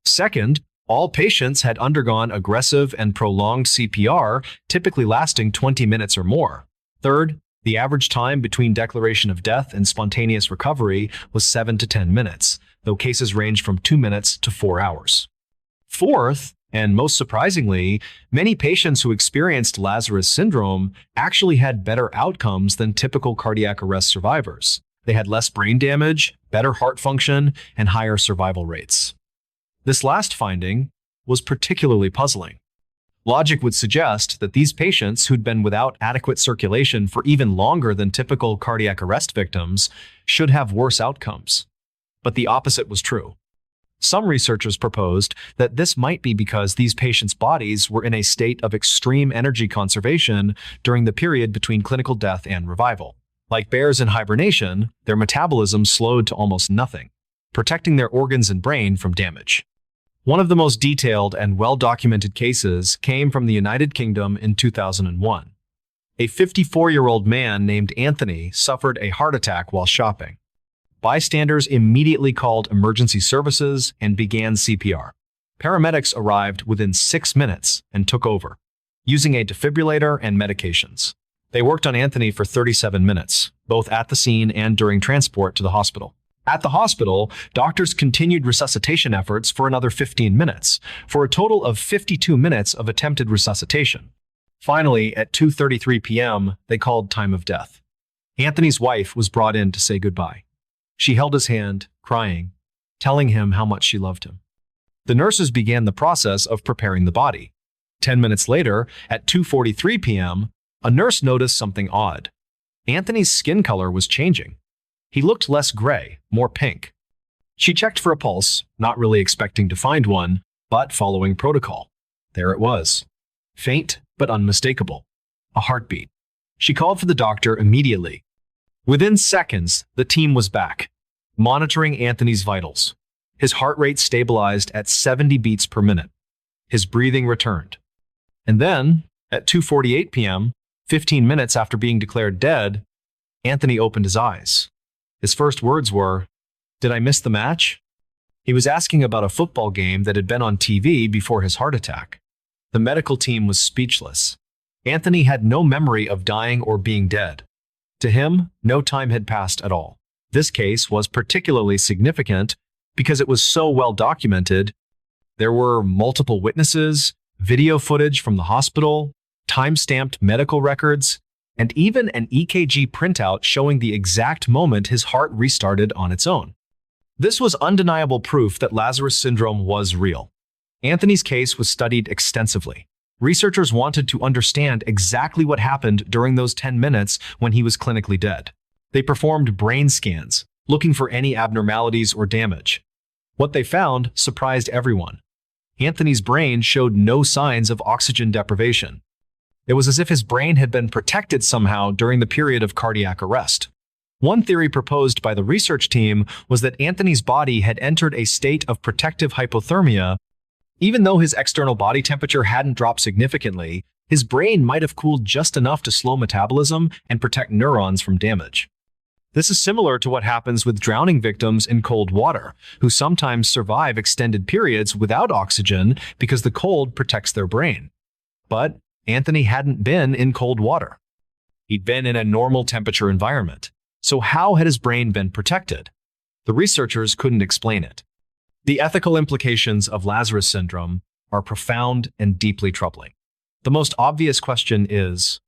Second, all patients had undergone aggressive and prolonged CPR, typically lasting 20 minutes or more. Third, the average time between declaration of death and spontaneous recovery was 7 to 10 minutes, though cases ranged from 2 minutes to 4 hours. Fourth, and most surprisingly, many patients who experienced Lazarus syndrome actually had better outcomes than typical cardiac arrest survivors. They had less brain damage, better heart function, and higher survival rates. This last finding was particularly puzzling. Logic would suggest that these patients who'd been without adequate circulation for even longer than typical cardiac arrest victims should have worse outcomes. But the opposite was true. Some researchers proposed that this might be because these patients' bodies were in a state of extreme energy conservation during the period between clinical death and revival. Like bears in hibernation, their metabolism slowed to almost nothing, protecting their organs and brain from damage. One of the most detailed and well-documented cases came from the United Kingdom in 2001. A 54-year-old man named Anthony suffered a heart attack while shopping. Bystanders immediately called emergency services and began CPR. Paramedics arrived within 6 minutes and took over, using a defibrillator and medications. They worked on Anthony for 37 minutes, both at the scene and during transport to the hospital. At the hospital, doctors continued resuscitation efforts for another 15 minutes, for a total of 52 minutes of attempted resuscitation. Finally, at 2:33 p.m., they called time of death. Anthony's wife was brought in to say goodbye. She held his hand, crying, telling him how much she loved him. The nurses began the process of preparing the body. 10 minutes later, at 2:43 p.m., a nurse noticed something odd. Anthony's skin color was changing. He looked less gray, more pink. She checked for a pulse, not really expecting to find one, but following protocol. There it was. Faint, but unmistakable. A heartbeat. She called for the doctor immediately. Within seconds, the team was back, monitoring Anthony's vitals. His heart rate stabilized at 70 beats per minute. His breathing returned. And then, at 2:48 p.m., 15 minutes after being declared dead, Anthony opened his eyes. His first words were, "Did I miss the match?" He was asking about a football game that had been on TV before his heart attack. The medical team was speechless. Anthony had no memory of dying or being dead. To him, no time had passed at all. This case was particularly significant because it was so well documented. There were multiple witnesses, video footage from the hospital, time-stamped medical records, and even an EKG printout showing the exact moment his heart restarted on its own. This was undeniable proof that Lazarus syndrome was real. Anthony's case was studied extensively. Researchers wanted to understand exactly what happened during those 10 minutes when he was clinically dead. They performed brain scans, looking for any abnormalities or damage. What they found surprised everyone. Anthony's brain showed no signs of oxygen deprivation. It was as if his brain had been protected somehow during the period of cardiac arrest. One theory proposed by the research team was that Anthony's body had entered a state of protective hypothermia. Even though his external body temperature hadn't dropped significantly, his brain might have cooled just enough to slow metabolism and protect neurons from damage. This is similar to what happens with drowning victims in cold water, who sometimes survive extended periods without oxygen because the cold protects their brain. But Anthony hadn't been in cold water. He'd been in a normal temperature environment. So how had his brain been protected? The researchers couldn't explain it. The ethical implications of Lazarus syndrome are profound and deeply troubling. The most obvious question is,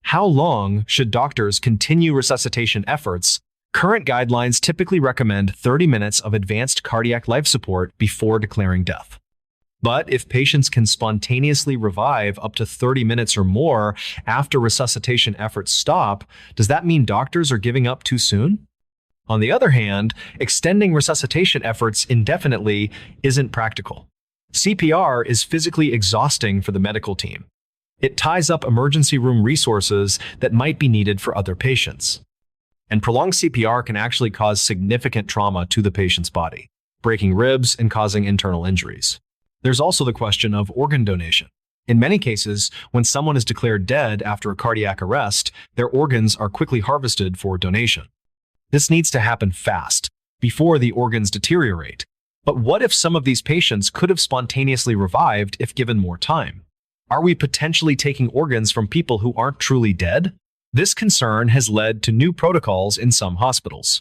how long should doctors continue resuscitation efforts? Current guidelines typically recommend 30 minutes of advanced cardiac life support before declaring death. But if patients can spontaneously revive up to 30 minutes or more after resuscitation efforts stop, does that mean doctors are giving up too soon? On the other hand, extending resuscitation efforts indefinitely isn't practical. CPR is physically exhausting for the medical team. It ties up emergency room resources that might be needed for other patients. And prolonged CPR can actually cause significant trauma to the patient's body, breaking ribs and causing internal injuries. There's also the question of organ donation. In many cases, when someone is declared dead after a cardiac arrest, their organs are quickly harvested for donation. This needs to happen fast, before the organs deteriorate. But what if some of these patients could have spontaneously revived if given more time? Are we potentially taking organs from people who aren't truly dead? This concern has led to new protocols in some hospitals.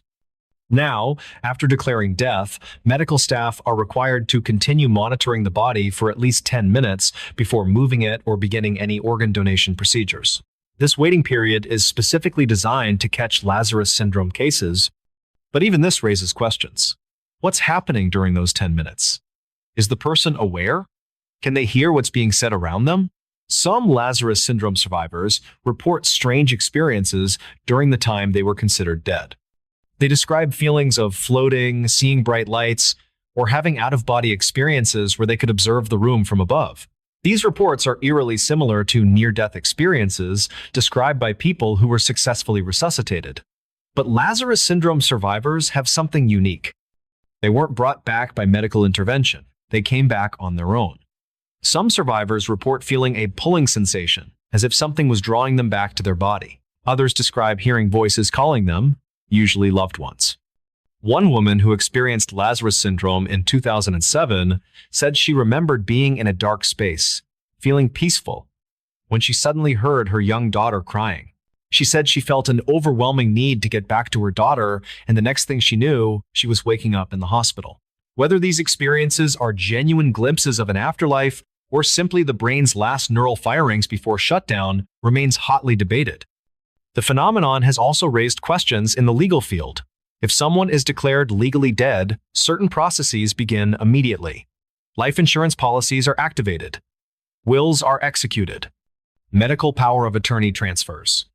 Now, after declaring death, medical staff are required to continue monitoring the body for at least 10 minutes before moving it or beginning any organ donation procedures. This waiting period is specifically designed to catch Lazarus syndrome cases, but even this raises questions. What's happening during those 10 minutes? Is the person aware? Can they hear what's being said around them? Some Lazarus syndrome survivors report strange experiences during the time they were considered dead. They describe feelings of floating, seeing bright lights, or having out-of-body experiences where they could observe the room from above. These reports are eerily similar to near-death experiences described by people who were successfully resuscitated. But Lazarus syndrome survivors have something unique. They weren't brought back by medical intervention. They came back on their own. Some survivors report feeling a pulling sensation, as if something was drawing them back to their body. Others describe hearing voices calling them, usually loved ones. One woman who experienced Lazarus syndrome in 2007 said she remembered being in a dark space, feeling peaceful, when she suddenly heard her young daughter crying. She said she felt an overwhelming need to get back to her daughter, and the next thing she knew, she was waking up in the hospital. Whether these experiences are genuine glimpses of an afterlife or simply the brain's last neural firings before shutdown remains hotly debated. The phenomenon has also raised questions in the legal field. If someone is declared legally dead, certain processes begin immediately. Life insurance policies are activated. Wills are executed. Medical power of attorney transfers.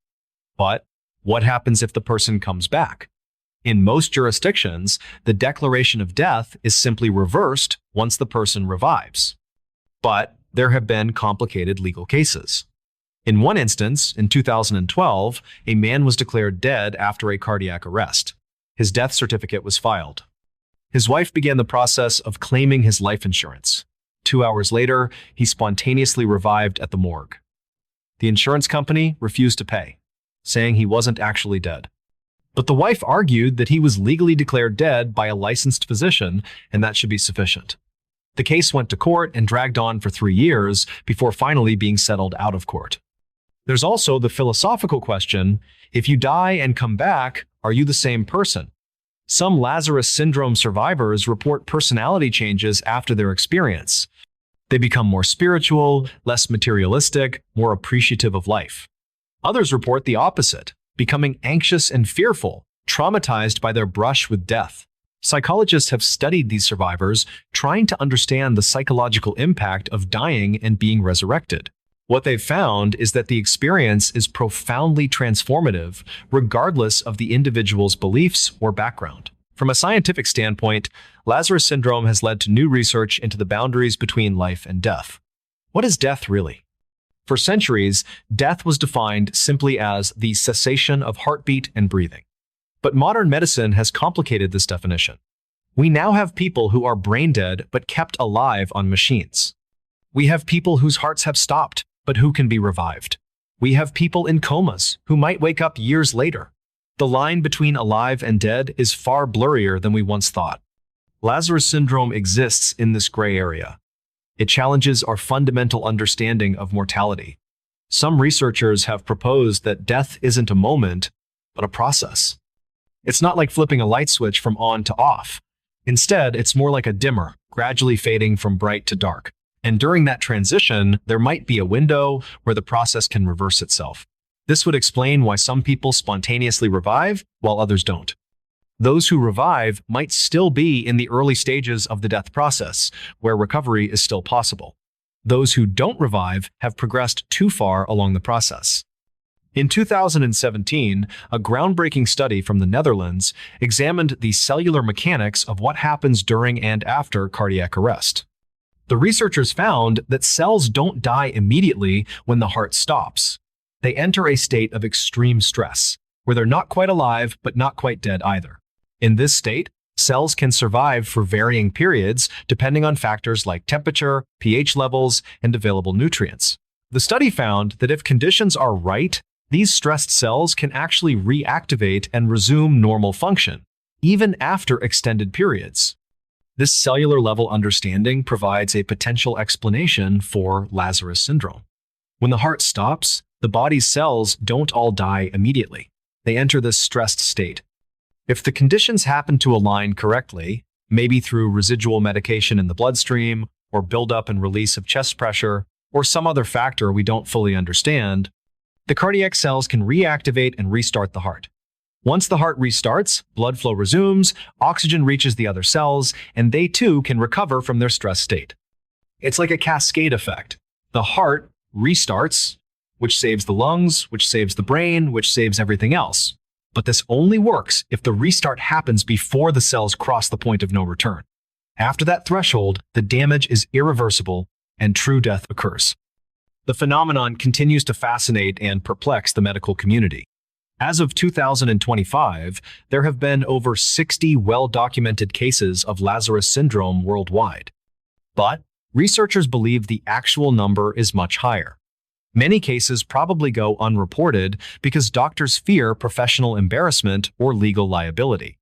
But what happens if the person comes back? In most jurisdictions, the declaration of death is simply reversed once the person revives. But there have been complicated legal cases. In one instance, in 2012, a man was declared dead after a cardiac arrest. His death certificate was filed. His wife began the process of claiming his life insurance. 2 hours later, he spontaneously revived at the morgue. The insurance company refused to pay, saying he wasn't actually dead. But the wife argued that he was legally declared dead by a licensed physician, and that should be sufficient. The case went to court and dragged on for 3 years before finally being settled out of court. There's also the philosophical question, if you die and come back, are you the same person? Some Lazarus syndrome survivors report personality changes after their experience. They become more spiritual, less materialistic, more appreciative of life. Others report the opposite, becoming anxious and fearful, traumatized by their brush with death. Psychologists have studied these survivors, trying to understand the psychological impact of dying and being resurrected. What they've found is that the experience is profoundly transformative, regardless of the individual's beliefs or background. From a scientific standpoint, Lazarus syndrome has led to new research into the boundaries between life and death. What is death really? For centuries, death was defined simply as the cessation of heartbeat and breathing. But modern medicine has complicated this definition. We now have people who are brain dead but kept alive on machines. We have people whose hearts have stopped, but who can be revived. We have people in comas who might wake up years later. The line between alive and dead is far blurrier than we once thought. Lazarus syndrome exists in this gray area. It challenges our fundamental understanding of mortality. Some researchers have proposed that death isn't a moment, but a process. It's not like flipping a light switch from on to off. Instead, it's more like a dimmer, gradually fading from bright to dark. And during that transition, there might be a window where the process can reverse itself. This would explain why some people spontaneously revive while others don't. Those who revive might still be in the early stages of the death process, where recovery is still possible. Those who don't revive have progressed too far along the process. In 2017, a groundbreaking study from the Netherlands examined the cellular mechanics of what happens during and after cardiac arrest. The researchers found that cells don't die immediately when the heart stops. They enter a state of extreme stress, where they're not quite alive but not quite dead either. In this state, cells can survive for varying periods depending on factors like temperature, pH levels, and available nutrients. The study found that if conditions are right, these stressed cells can actually reactivate and resume normal function, even after extended periods. This cellular-level understanding provides a potential explanation for Lazarus syndrome. When the heart stops, the body's cells don't all die immediately. They enter this stressed state. If the conditions happen to align correctly, maybe through residual medication in the bloodstream, or buildup and release of chest pressure, or some other factor we don't fully understand, the cardiac cells can reactivate and restart the heart. Once the heart restarts, blood flow resumes, oxygen reaches the other cells, and they too can recover from their stress state. It's like a cascade effect. The heart restarts, which saves the lungs, which saves the brain, which saves everything else. But this only works if the restart happens before the cells cross the point of no return. After that threshold, the damage is irreversible and true death occurs. The phenomenon continues to fascinate and perplex the medical community. As of 2025, there have been over 60 well-documented cases of Lazarus syndrome worldwide. But researchers believe the actual number is much higher. Many cases probably go unreported because doctors fear professional embarrassment or legal liability.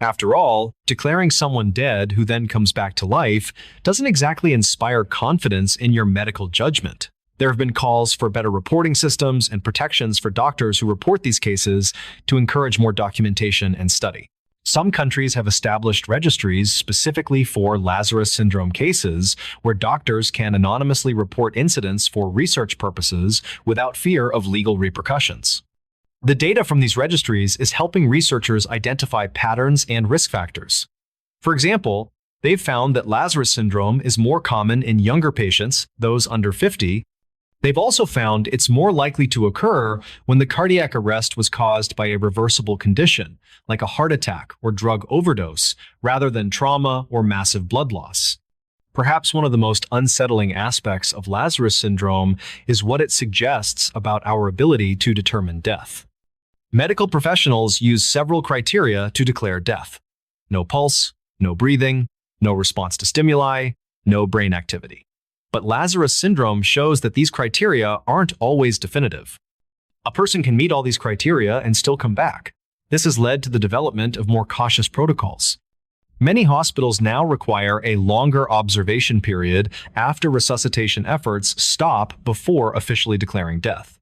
After all, declaring someone dead who then comes back to life doesn't exactly inspire confidence in your medical judgment. There have been calls for better reporting systems and protections for doctors who report these cases to encourage more documentation and study. Some countries have established registries specifically for Lazarus syndrome cases where doctors can anonymously report incidents for research purposes without fear of legal repercussions. The data from these registries is helping researchers identify patterns and risk factors. For example, they've found that Lazarus syndrome is more common in younger patients, those under 50. They've also found it's more likely to occur when the cardiac arrest was caused by a reversible condition, like a heart attack or drug overdose, rather than trauma or massive blood loss. Perhaps one of the most unsettling aspects of Lazarus syndrome is what it suggests about our ability to determine death. Medical professionals use several criteria to declare death: no pulse, no breathing, no response to stimuli, no brain activity. But Lazarus syndrome shows that these criteria aren't always definitive. A person can meet all these criteria and still come back. This has led to the development of more cautious protocols. Many hospitals now require a longer observation period after resuscitation efforts stop before officially declaring death.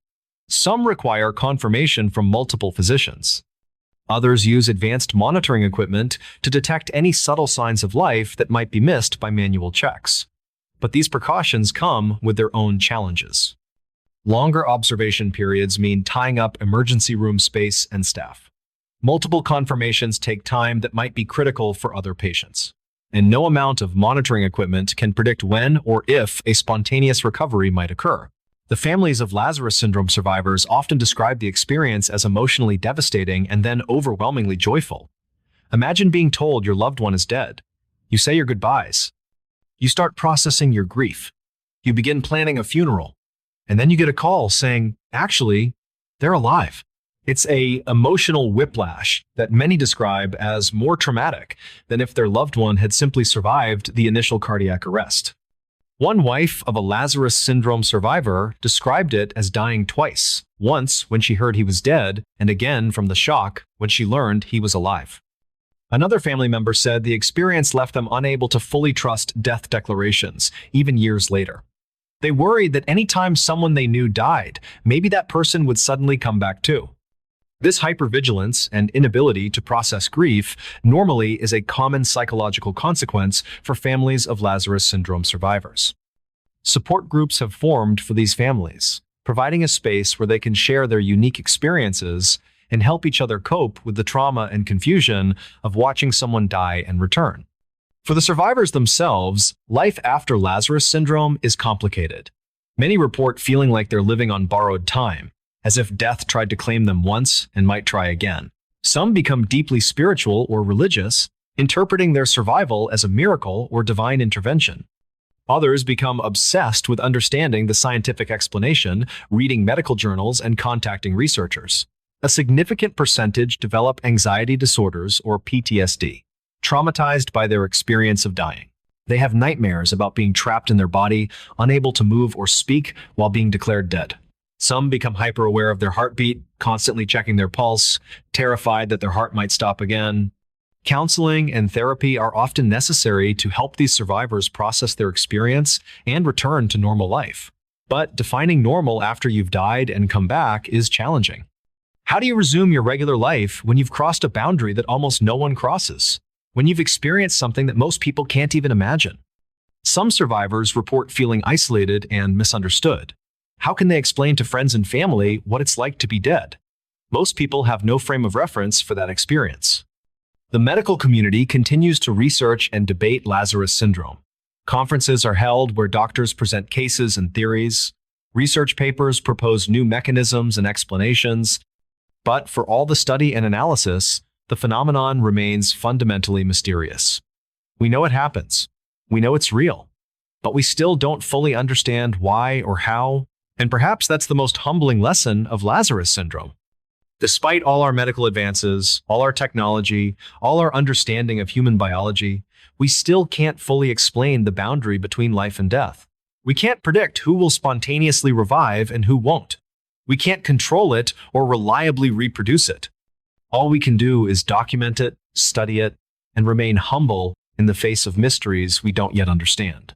Some require confirmation from multiple physicians. Others use advanced monitoring equipment to detect any subtle signs of life that might be missed by manual checks. But these precautions come with their own challenges. Longer observation periods mean tying up emergency room space and staff. Multiple confirmations take time that might be critical for other patients. And no amount of monitoring equipment can predict when or if a spontaneous recovery might occur. The families of Lazarus syndrome survivors often describe the experience as emotionally devastating and then overwhelmingly joyful. Imagine being told your loved one is dead. You say your goodbyes. You start processing your grief. You begin planning a funeral. And then you get a call saying, actually, they're alive. It's an emotional whiplash that many describe as more traumatic than if their loved one had simply survived the initial cardiac arrest. One wife of a Lazarus syndrome survivor described it as dying twice, once when she heard he was dead, and again from the shock when she learned he was alive. Another family member said the experience left them unable to fully trust death declarations, even years later. They worried that any time someone they knew died, maybe that person would suddenly come back too. This hypervigilance and inability to process grief normally is a common psychological consequence for families of Lazarus syndrome survivors. Support groups have formed for these families, providing a space where they can share their unique experiences and help each other cope with the trauma and confusion of watching someone die and return. For the survivors themselves, life after Lazarus syndrome is complicated. Many report feeling like they're living on borrowed time, as if death tried to claim them once and might try again. Some become deeply spiritual or religious, interpreting their survival as a miracle or divine intervention. Others become obsessed with understanding the scientific explanation, reading medical journals, and contacting researchers. A significant percentage develop anxiety disorders or PTSD, traumatized by their experience of dying. They have nightmares about being trapped in their body, unable to move or speak while being declared dead. Some become hyper-aware of their heartbeat, constantly checking their pulse, terrified that their heart might stop again. Counseling and therapy are often necessary to help these survivors process their experience and return to normal life. But defining normal after you've died and come back is challenging. How do you resume your regular life when you've crossed a boundary that almost no one crosses? When you've experienced something that most people can't even imagine? Some survivors report feeling isolated and misunderstood. How can they explain to friends and family what it's like to be dead? Most people have no frame of reference for that experience. The medical community continues to research and debate Lazarus syndrome. Conferences are held where doctors present cases and theories. Research papers propose new mechanisms and explanations. But for all the study and analysis, the phenomenon remains fundamentally mysterious. We know it happens. We know it's real. But we still don't fully understand why or how. And perhaps that's the most humbling lesson of Lazarus syndrome. Despite all our medical advances, all our technology, all our understanding of human biology, we still can't fully explain the boundary between life and death. We can't predict who will spontaneously revive and who won't. We can't control it or reliably reproduce it. All we can do is document it, study it, and remain humble in the face of mysteries we don't yet understand.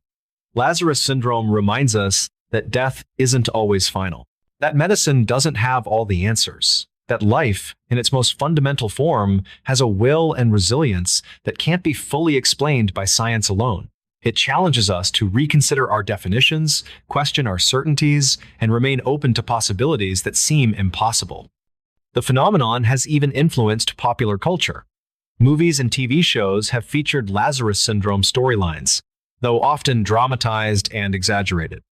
Lazarus syndrome reminds us that death isn't always final, that medicine doesn't have all the answers, that life, in its most fundamental form, has a will and resilience that can't be fully explained by science alone. It challenges us to reconsider our definitions, question our certainties, and remain open to possibilities that seem impossible. The phenomenon has even influenced popular culture. Movies and TV shows have featured Lazarus syndrome storylines, though often dramatized and exaggerated.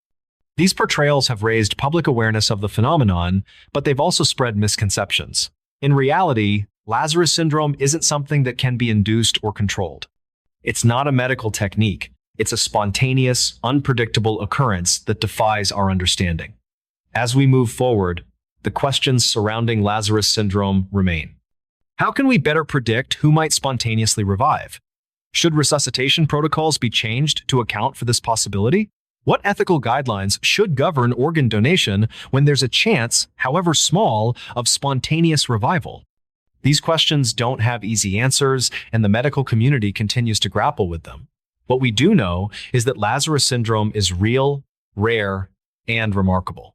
These portrayals have raised public awareness of the phenomenon, but they've also spread misconceptions. In reality, Lazarus syndrome isn't something that can be induced or controlled. It's not a medical technique. It's a spontaneous, unpredictable occurrence that defies our understanding. As we move forward, the questions surrounding Lazarus syndrome remain. How can we better predict who might spontaneously revive? Should resuscitation protocols be changed to account for this possibility? What ethical guidelines should govern organ donation when there's a chance, however small, of spontaneous revival? These questions don't have easy answers, and the medical community continues to grapple with them. What we do know is that Lazarus syndrome is real, rare, and remarkable.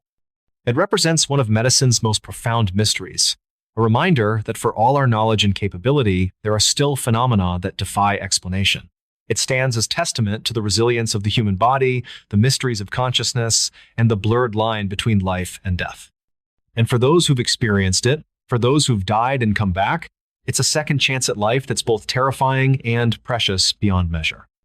It represents one of medicine's most profound mysteries, a reminder that for all our knowledge and capability, there are still phenomena that defy explanation. It stands as testament to the resilience of the human body, the mysteries of consciousness, and the blurred line between life and death. And for those who've experienced it, for those who've died and come back, it's a second chance at life that's both terrifying and precious beyond measure.